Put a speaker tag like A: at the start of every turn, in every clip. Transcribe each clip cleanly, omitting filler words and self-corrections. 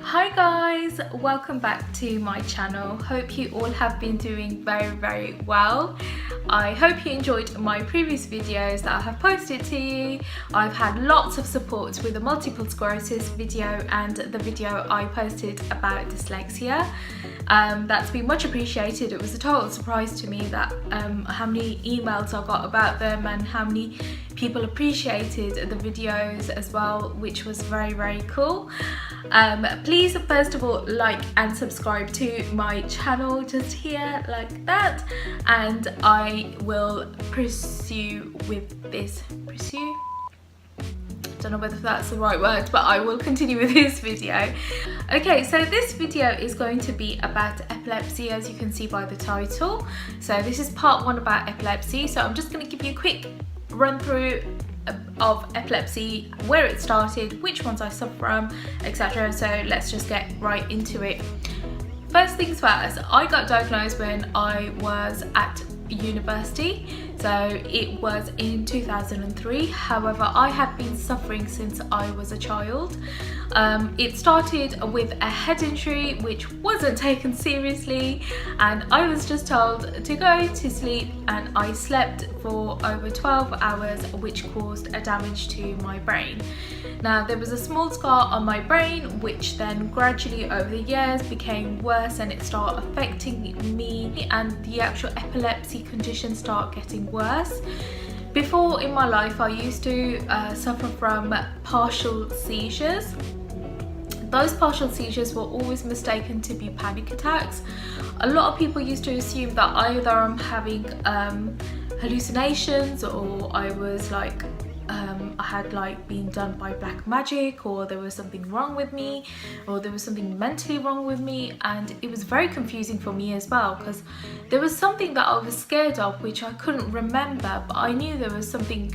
A: Hi guys, welcome back to my channel. Hope you all have been doing very well. I hope you enjoyed my previous videos that I have posted to you. I've had lots of support with the multiple sclerosis video and the video I posted about dyslexia. That's been much appreciated. It was a total surprise to me that how many emails I got about them and how many people appreciated the videos as well, which was very cool. Please first of all like and subscribe to my channel just here like that, and I will pursue with this don't know whether that's the right word, but I will continue with this video. Okay, so this video is going to be about epilepsy, as you can see by the title. So this is part one about epilepsy. So I'm just going to give you a quick run through of epilepsy, where it started, which ones I suffer from, etc. So let's just get right into it. First things first, I got diagnosed when I was at university, so it was in 2003. However, I have been suffering since I was a child. It started with a head injury which wasn't taken seriously, and I was just told to go to sleep, and I slept for over 12 hours, which caused a damage to my brain. Now, there was a small scar on my brain which then gradually over the years became worse, and it started affecting me, and the actual epilepsy condition started getting worse. Before in my life I used to suffer from partial seizures. Those partial seizures were always mistaken to be panic attacks. A lot of people used to assume that either I'm having hallucinations, or I was like I had like been done by black magic, or there was something wrong with me, or there was something mentally wrong with me. And it was very confusing for me as well, because there was something that I was scared of which I couldn't remember, but I knew there was something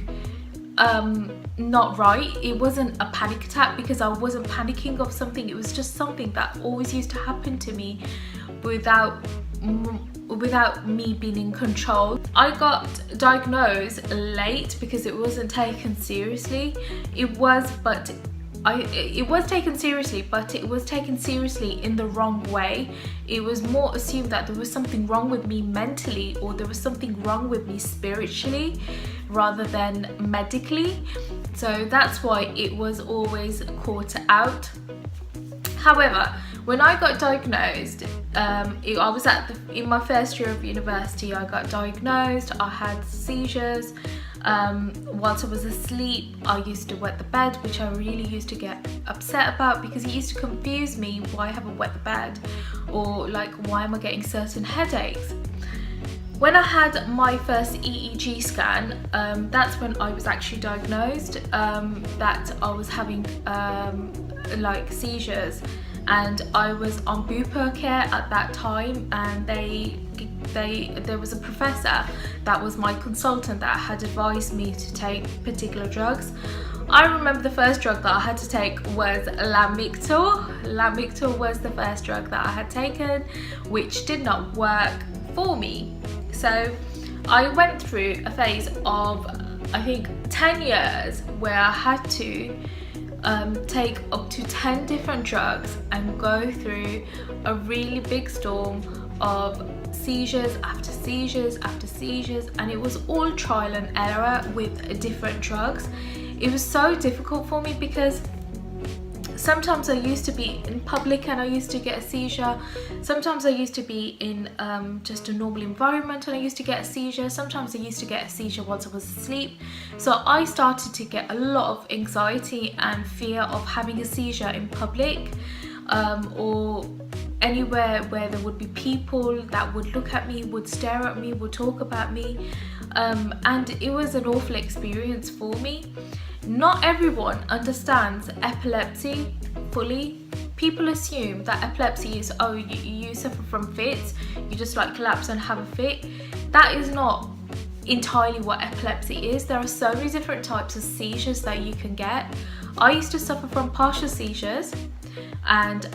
A: not right. It wasn't a panic attack because I wasn't panicking of something. It was just something that always used to happen to me without me being in control. I got diagnosed late because it wasn't taken seriously. It was taken seriously, but it was taken seriously in the wrong way. It was more assumed that there was something wrong with me mentally, or there was something wrong with me spiritually rather than medically. So that's why it was always caught out. However, when I got diagnosed, I was in my first year of university. I got diagnosed. I had seizures. Whilst I was asleep, I used to wet the bed, which I really used to get upset about, because it used to confuse me. Why haven't I wet the bed? Or like, why am I getting certain headaches? When I had my first EEG scan, that's when I was actually diagnosed that I was having like seizures, and I was on Bupa care at that time, and there was a professor that was my consultant that had advised me to take particular drugs. I remember the first drug that I had to take was Lamictal. Lamictal was the first drug that I had taken, which did not work for me. So I went through a phase of, I think, 10 years where I had to take up to 10 different drugs and go through a really big storm of seizures after seizures after seizures, and it was all trial and error with different drugs. It was so difficult for me because sometimes I used to be in public and I used to get a seizure. Sometimes I used to be in just a normal environment and I used to get a seizure. Sometimes I used to get a seizure once I was asleep. So I started to get a lot of anxiety and fear of having a seizure in public, or anywhere where there would be people that would look at me, would stare at me, would talk about me. And it was an awful experience for me. Not everyone understands epilepsy fully. People assume that epilepsy is, oh, you suffer from fits, you just like collapse and have a fit. That is not entirely what epilepsy is. There are so many different types of seizures that you can get. I used to suffer from partial seizures and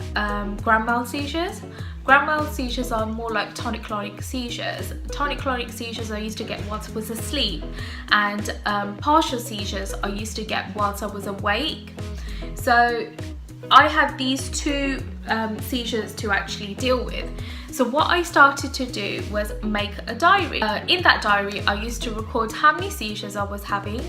A: grand mal seizures. Grand mal seizures are more like tonic-clonic seizures. Tonic-clonic seizures I used to get whilst I was asleep, and partial seizures I used to get whilst I was awake. So I had these two seizures to actually deal with. So what I started to do was make a diary. In that diary, I used to record how many seizures I was having,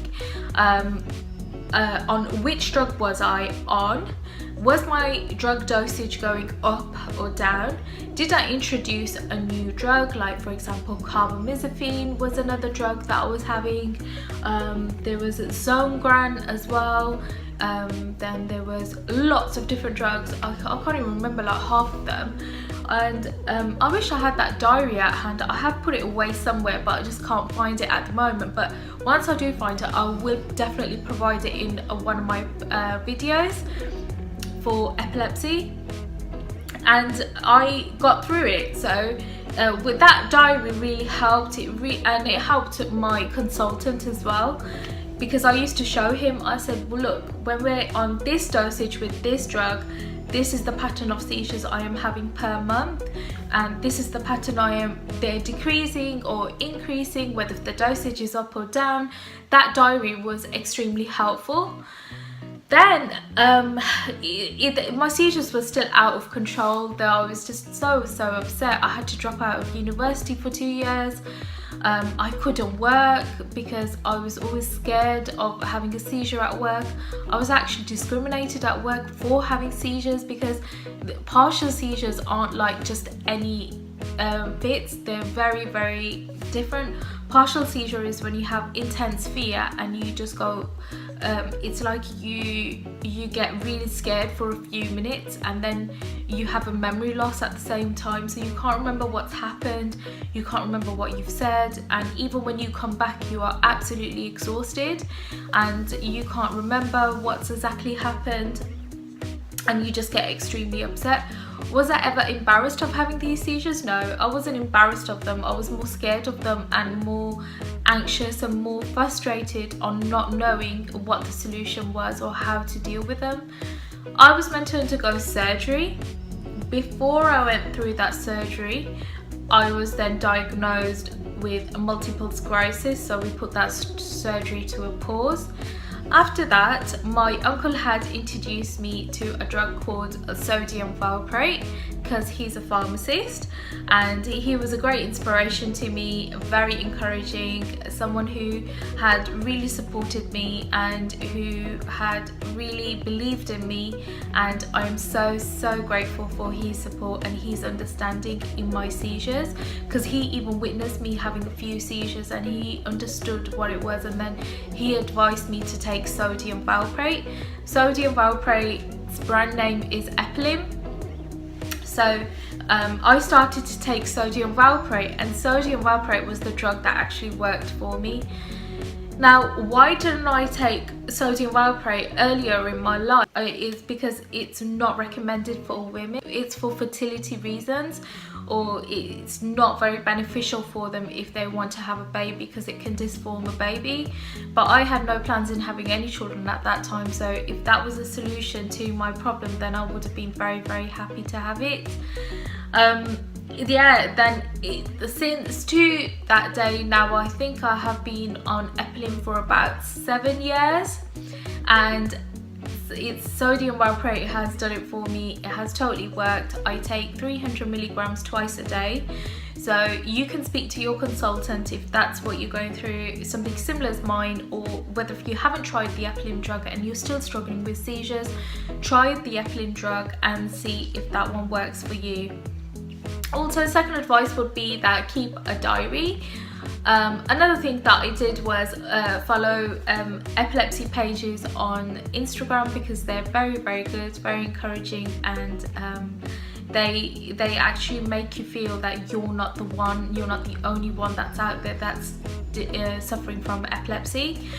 A: on which drug was I on, was my drug dosage going up or down, did I introduce a new drug, like for example carbamazepine was another drug that I was having, there was Zongran as well, then there was lots of different drugs. I can't even remember like half of them, and I wish I had that diary at hand. I have put it away somewhere, but I just can't find it at the moment. But once I do find it, I will definitely provide it in one of my videos for epilepsy. And I got through it. So with that diary really helped. And it helped my consultant as well, because I used to show him, I said, well look, when we're on this dosage with this drug, this is the pattern of seizures I am having per month, and this is the pattern they're decreasing or increasing, whether the dosage is up or down. That diary was extremely helpful. Then my seizures were still out of control, though I was just so upset. I had to drop out of university for 2 years. I couldn't work because I was always scared of having a seizure at work. I was actually discriminated at work for having seizures, because partial seizures aren't like just any fits. They're very different. Partial seizure is when you have intense fear and you just go, it's like you get really scared for a few minutes, and then you have a memory loss at the same time, so you can't remember what's happened, you can't remember what you've said, and even when you come back you are absolutely exhausted and you can't remember what's exactly happened, and you just get extremely upset. Was I ever embarrassed of having these seizures? No, I wasn't embarrassed of them. I was more scared of them and more anxious and more frustrated on not knowing what the solution was or how to deal with them. I was meant to undergo surgery. Before I went through that surgery, I was then diagnosed with multiple sclerosis, so we put that surgery to a pause. After that, my uncle had introduced me to a drug called sodium valporate, because he's a pharmacist, and he was a great inspiration to me, very encouraging, someone who had really supported me and who had really believed in me, and I'm so grateful for his support and his understanding in my seizures, because he even witnessed me having a few seizures and he understood what it was, and then he advised me to take sodium valporate. Sodium valporate's brand name is Epilepsy. So I started to take sodium valporate, and sodium valporate was the drug that actually worked for me. Now, why didn't I take sodium valporate earlier in my life? Is because it's not recommended for all women. It's for fertility reasons, or it's not very beneficial for them if they want to have a baby, because it can disform a baby. But I had no plans in having any children at that time, so if that was a solution to my problem, then I would have been very happy to have it. Yeah, then since to that day now, I think I have been on Epilim for about 7 years, and it's sodium valporate has done it for me. It has totally worked. I take 300 milligrams twice a day, so you can speak to your consultant if that's what you're going through, something similar as mine, or whether if you haven't tried the Epilim drug and you're still struggling with seizures, try the Epilim drug and see if that one works for you. Also, second advice would be that keep a diary. Another thing that I did was follow epilepsy pages on Instagram, because they're very good, very encouraging, and they actually make you feel that you're not the only one that's out there that's suffering from epilepsy.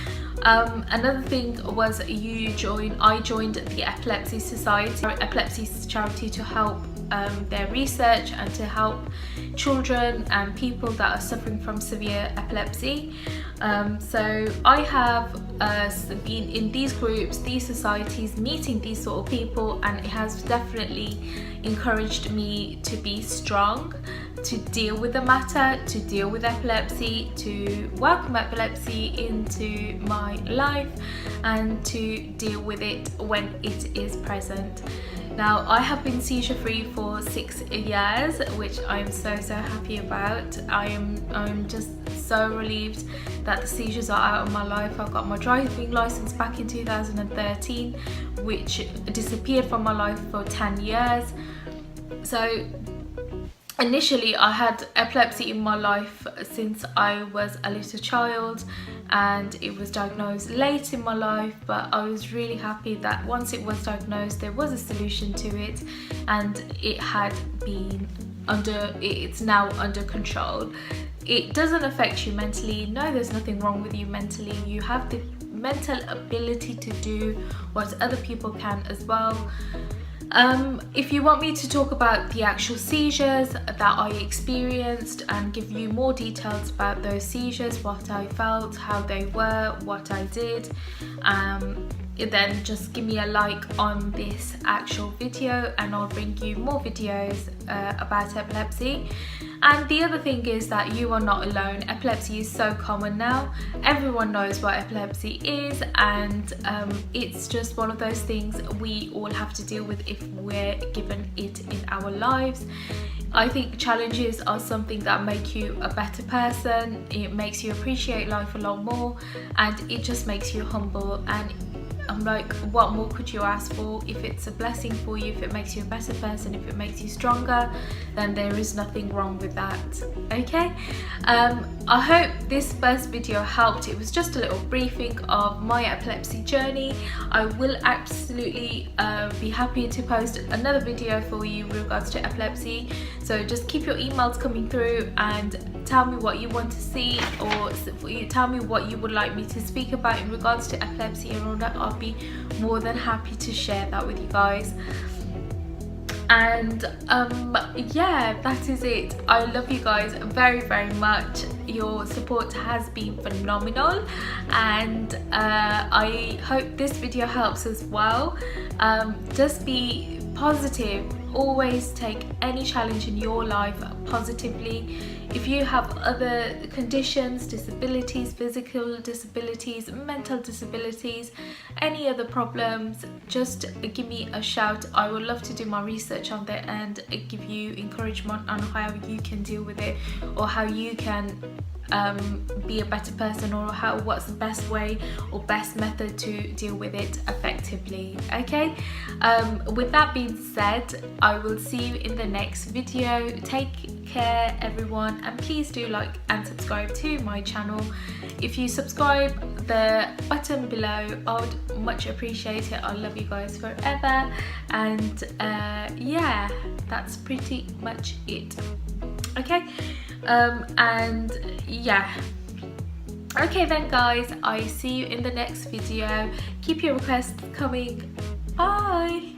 A: Another thing was I joined the Epilepsy Society, epilepsy charity, to help their research and to help children and people that are suffering from severe epilepsy. So I have been in these groups, these societies, meeting these sort of people, and it has definitely encouraged me to be strong, to deal with the matter, to deal with epilepsy, to welcome epilepsy into my life, and to deal with it when it is present. Now, I have been seizure free for 6 years, which I'm so happy about. I'm just so relieved that the seizures are out of my life. I got my driving license back in 2013, which disappeared from my life for 10 years. So initially I had epilepsy in my life since I was a little child, and it was diagnosed late in my life, but I was really happy that once it was diagnosed there was a solution to it, and it's now under control. It doesn't affect you mentally. No, there's nothing wrong with you mentally. You have the mental ability to do what other people can as well. If you want me to talk about the actual seizures that I experienced and give you more details about those seizures, what I felt, how they were, what I did, then just give me a like on this actual video and I'll bring you more videos about epilepsy. And the other thing is that you are not alone. Epilepsy is so common now. Everyone knows what epilepsy is, and it's just one of those things we all have to deal with if we're given it in our lives. I think challenges are something that make you a better person. It makes you appreciate life a lot more, and it just makes you humble. And I'm like, what more could you ask for? If it's a blessing for you, if it makes you a better person, if it makes you stronger, then there is nothing wrong with that. Okay, I hope this first video helped. It was just a little briefing of my epilepsy journey. I will absolutely be happy to post another video for you with regards to epilepsy, so just keep your emails coming through and tell me what you want to see, or tell me what you would like me to speak about in regards to epilepsy and all that. I'll be more than happy to share that with you guys. And yeah, that is it. I love you guys very much. Your support has been phenomenal, and I hope this video helps as well. Just be positive. Always take any challenge in your life positively. If you have other conditions, disabilities, physical disabilities, mental disabilities, any other problems, just give me a shout. I would love to do my research on that and give you encouragement on how you can deal with it, or how you can be a better person, or what's the best way or best method to deal with it effectively. Okay, with that being said, I will see you in the next video. Take care everyone, and please do like and subscribe to my channel. If you subscribe, the button below, I would much appreciate it. I love you guys forever, and yeah, that's pretty much it. Okay, and yeah, okay then guys, I see you in the next video. Keep your requests coming. Bye.